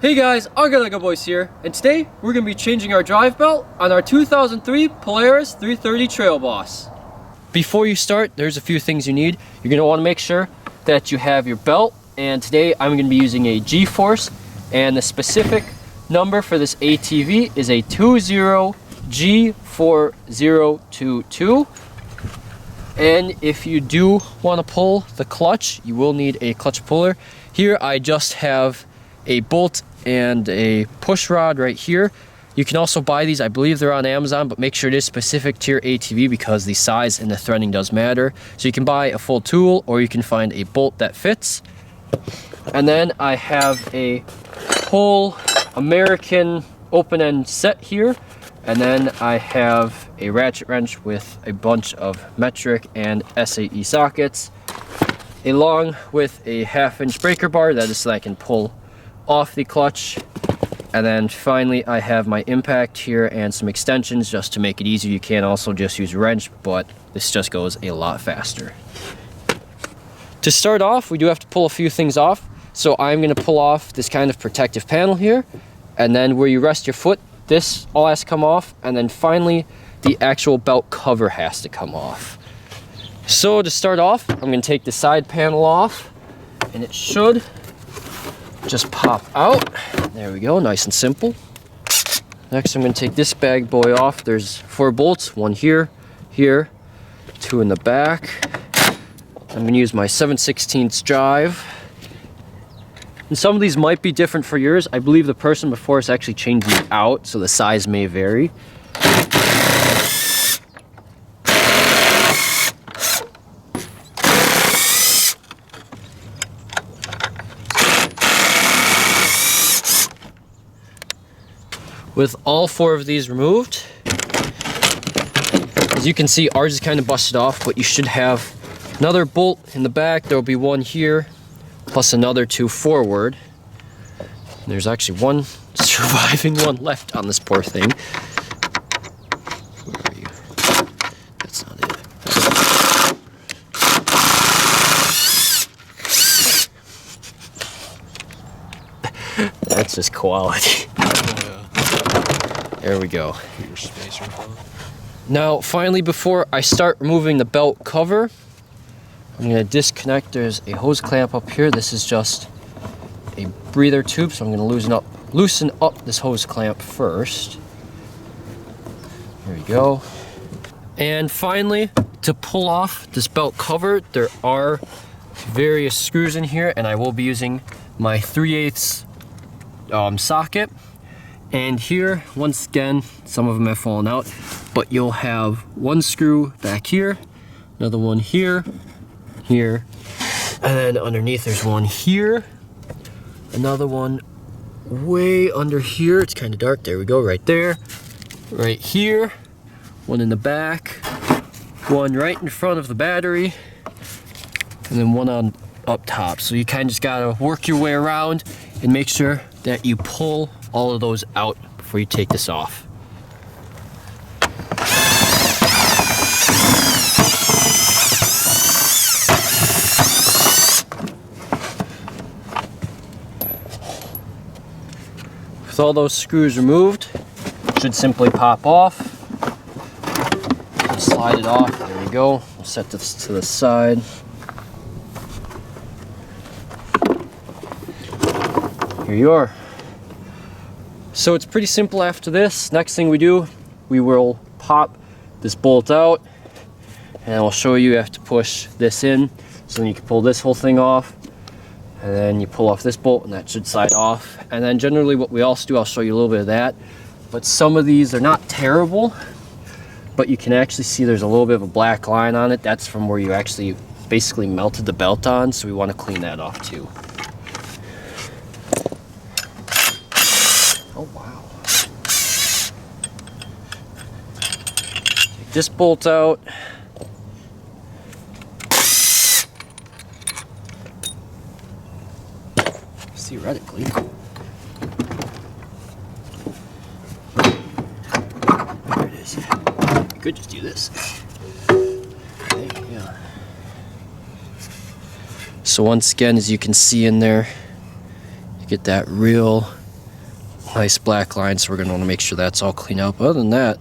Hey guys, Ugga Dugga Bois here, and today we're going to be changing our drive belt on our 2003 Polaris 330 TRAILBOSS. Before you start, there's a few things you need. You're going to want to make sure that you have your belt, and today I'm going to be using a G-force, and the specific number for this ATV is a 20G4022. And if you do want to pull the clutch, you will need a clutch puller. Here I just have a bolt and a push rod right here. You can also buy these, I believe they're on Amazon, but make sure it is specific to your ATV because the size and the threading does matter. So you can buy a full tool or you can find a bolt that fits. And then I have a whole American open-end set here. And then I have a ratchet wrench with a bunch of metric and SAE sockets, along with a 1/2-inch breaker bar that is so I can pull off the clutch. And then finally I have my impact here and some extensions just to make it easier. You can also just use a wrench, but this just goes a lot faster. To start off, we do have to pull a few things off. So I'm going to pull off this kind of protective panel here, and then where you rest your foot, this all has to come off, and then finally the actual belt cover has to come off. So to start off, I'm going to take the side panel off, and it should just pop out. There we go, nice and simple. Next I'm going to take this bag boy off. There's 4 bolts, one here, here, 2 in the back. I'm going to use my 7/16 drive. And some of these might be different for yours. I believe the person before us actually changed these out, so the size may vary. With all 4 of these removed, as you can see, ours is kind of busted off, but you should have another bolt in the back. There will be one here, plus another 2 forward. And there's actually one surviving one left on this poor thing. Where are you? That's not it. That's just quality. There we go. Now, finally, before I start removing the belt cover, I'm going to disconnect. There's a hose clamp up here. This is just a breather tube, so I'm going to loosen up this hose clamp first. There we go. And finally, to pull off this belt cover, there are various screws in here, and I will be using my 3/8 socket. And here, once again, some of them have fallen out, but you'll have one screw back here, another one here, here, and then underneath there's one here, another one way under here. It's kind of dark. There we go, right there, right here, one in the back, one right in front of the battery, and then one on up top. So you kind of just gotta work your way around and make sure that you pull all of those out before you take this off. With all those screws removed, it should simply pop off. Slide it off. There we go. We'll set this to the side. Here you are. So it's pretty simple after this. Next thing we do, we will pop this bolt out, and I'll show you have to push this in, so then you can pull this whole thing off, and then you pull off this bolt and that should slide off. And then generally what we also do, I'll show you a little bit of that, but some of these are not terrible, but you can actually see there's a little bit of a black line on it. That's from where you actually basically melted the belt on, so we want to clean that off too. Oh wow. Take this bolt out. Theoretically. There it is. You could just do this. Okay, yeah. So once again, as you can see in there, you get that real nice black lines, so we're gonna wanna make sure that's all clean up. Other than that,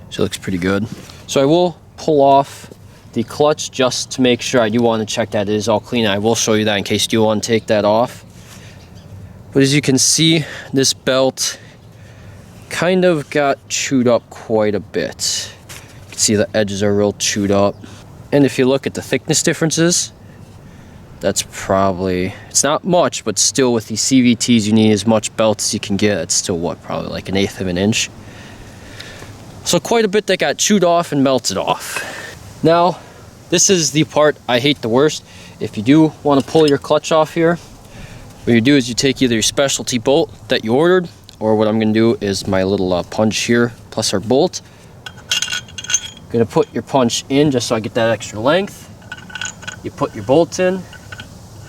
she looks pretty good. So I will pull off the clutch just to make sure. I do want to check that it is all clean. I will show you that in case you do want to take that off. But as you can see, this belt kind of got chewed up quite a bit. You can see the edges are real chewed up. And if you look at the thickness differences, that's probably, it's not much, but still with these CVTs, you need as much belt as you can get. It's still what, probably like 1/8 of an inch. So quite a bit that got chewed off and melted off. Now, this is the part I hate the worst. If you do want to pull your clutch off here, what you do is you take either your specialty bolt that you ordered, or what I'm going to do is my little punch here plus our bolt. I'm going to put your punch in just so I get that extra length. You put your bolt in,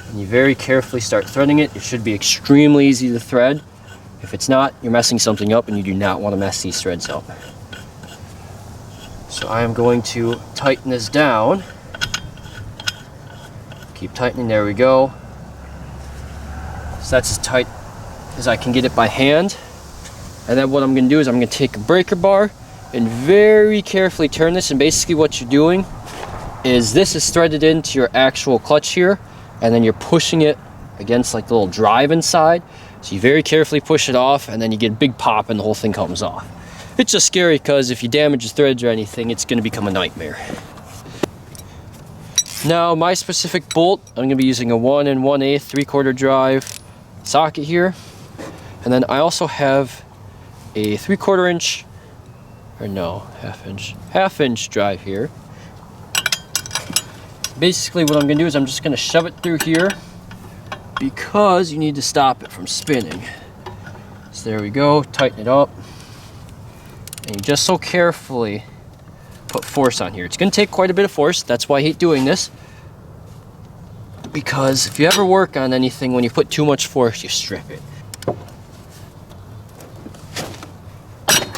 and you very carefully start threading it. It should be extremely easy to thread. If it's not, you're messing something up, and you do not want to mess these threads up. So I am going to tighten this down. Keep tightening, there we go. So that's as tight as I can get it by hand. And then what I'm going to do is I'm going to take a breaker bar and very carefully turn this. And basically what you're doing is this is threaded into your actual clutch here, and then you're pushing it against like the little drive inside. So you very carefully push it off, and then you get a big pop and the whole thing comes off. It's just scary because if you damage the threads or anything, it's going to become a nightmare. Now, my specific bolt, I'm going to be using a 1 1/8 3/4 drive socket here. And then I also have a 3/4 inch, or no, half inch drive here. Basically what I'm going to do is I'm just going to shove it through here because you need to stop it from spinning. So there we go, tighten it up. And you just so carefully put force on here. It's going to take quite a bit of force. That's why I hate doing this. Because if you ever work on anything, when you put too much force, you strip it.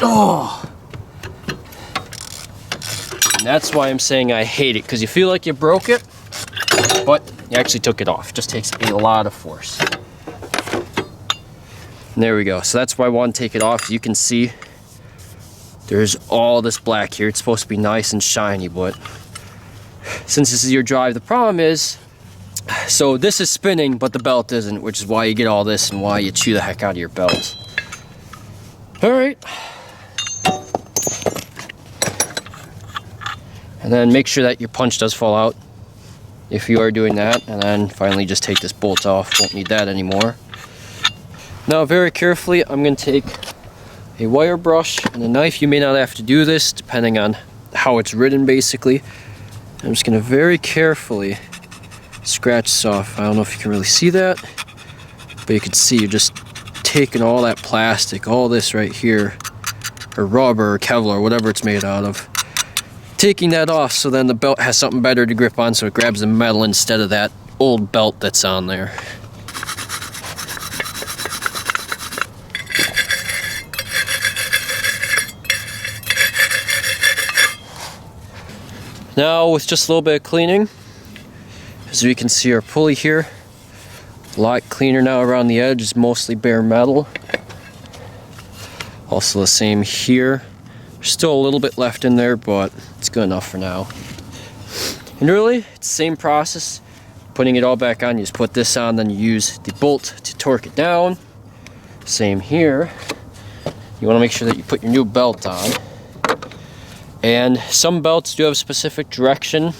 Oh! And that's why I'm saying I hate it. Because you feel like you broke it, but you actually took it off. It just takes a lot of force. And there we go. So that's why I want to take it off. You can see there's all this black here. It's supposed to be nice and shiny, but since this is your drive, the problem is, so this is spinning, but the belt isn't, which is why you get all this and why you chew the heck out of your belt. All right. And then make sure that your punch does fall out if you are doing that. And then finally just take this bolt off. Won't need that anymore. Now very carefully, I'm going to take a wire brush and a knife. You may not have to do this depending on how it's written basically. I'm just going to very carefully scratch this off. I don't know if you can really see that, but you can see you're just taking all that plastic, all this right here, or rubber or Kevlar, whatever it's made out of, taking that off so then the belt has something better to grip on, so it grabs the metal instead of that old belt that's on there. Now with just a little bit of cleaning, as we can see our pulley here, a lot cleaner now around the edge, is mostly bare metal. Also the same here. There's still a little bit left in there, but it's good enough for now. And really, it's the same process. Putting it all back on, you just put this on, then you use the bolt to torque it down. Same here. You want to make sure that you put your new belt on. And some belts do have a specific direction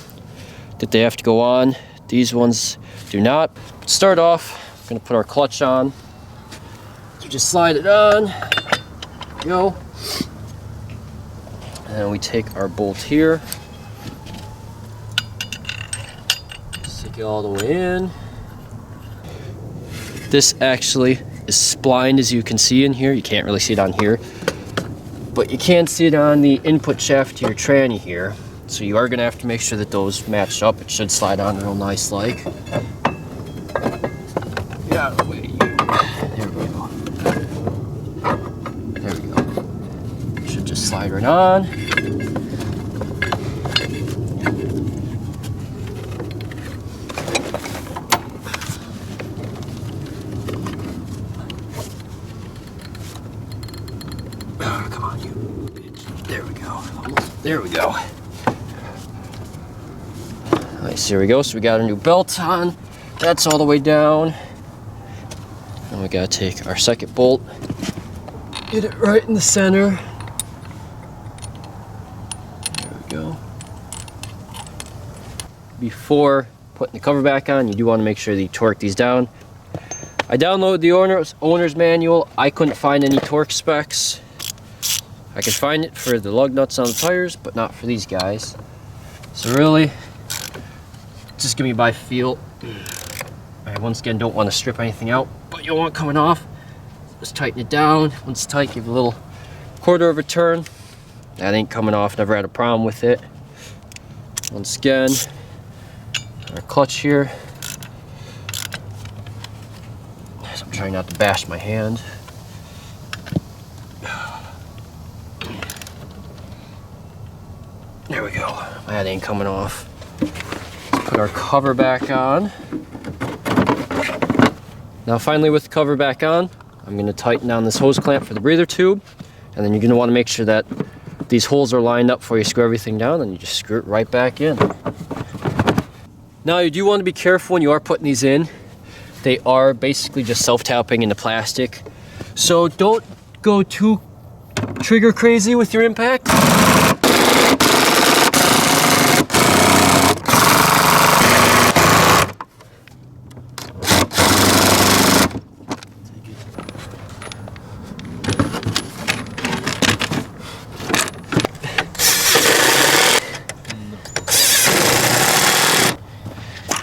that they have to go on. These ones do not. Start off, we're going to put our clutch on. So just slide it on. There we go. And then we take our bolt here. Stick it all the way in. This actually is splined, as you can see in here. You can't really see it on here, but you can see it on the input shaft to your tranny here. So you are going to have to make sure that those match up. It should slide on real nice like. Get out of the way. There we go. There we go. It should just slide right on. There we go. Nice, here we go. So we got a new belt on. That's all the way down. And we gotta take our second bolt, get it right in the center. There we go. Before putting the cover back on, you do want to make sure that you torque these down. I downloaded the owner's manual. I couldn't find any torque specs. I could find it for the lug nuts on the tires, but not for these guys. So really, just give me by feel. I once again don't want to strip anything out, but you don't want it coming off. Just tighten it down. Once it's tight, give it a little quarter of a turn. That ain't coming off, never had a problem with it. Once again, our clutch here. So I'm trying not to bash my hand. There we go. That ain't coming off. Let's put our cover back on. Now finally, with the cover back on, I'm going to tighten down this hose clamp for the breather tube, and then you're going to want to make sure that these holes are lined up before you screw everything down, and you just screw it right back in. Now you do want to be careful when you are putting these in. They are basically just self-tapping into plastic, so don't go too trigger crazy with your impact.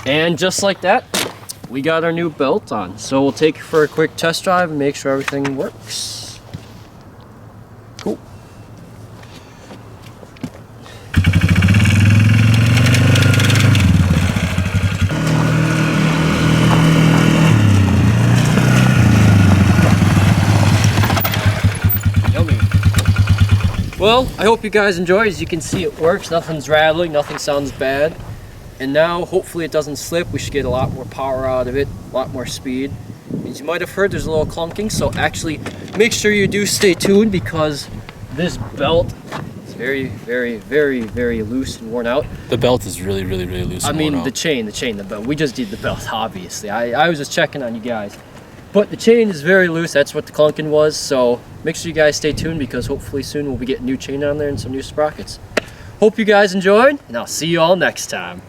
And just like that, we got our new belt on. So we'll take it for a quick test drive and make sure everything works. Cool. Yummy. Well, I hope you guys enjoy. As you can see, it works. Nothing's rattling, nothing sounds bad. And now, hopefully it doesn't slip. We should get a lot more power out of it, a lot more speed. As you might have heard, there's a little clunking, so actually make sure you do stay tuned, because this belt is very, very, very, very loose and worn out. The belt is really, really, really loose and worn out. The belt. We just did the belt, obviously. I was just checking on you guys. But the chain is very loose. That's what the clunking was, so make sure you guys stay tuned, because hopefully soon we'll be getting new chain on there and some new sprockets. Hope you guys enjoyed, and I'll see you all next time.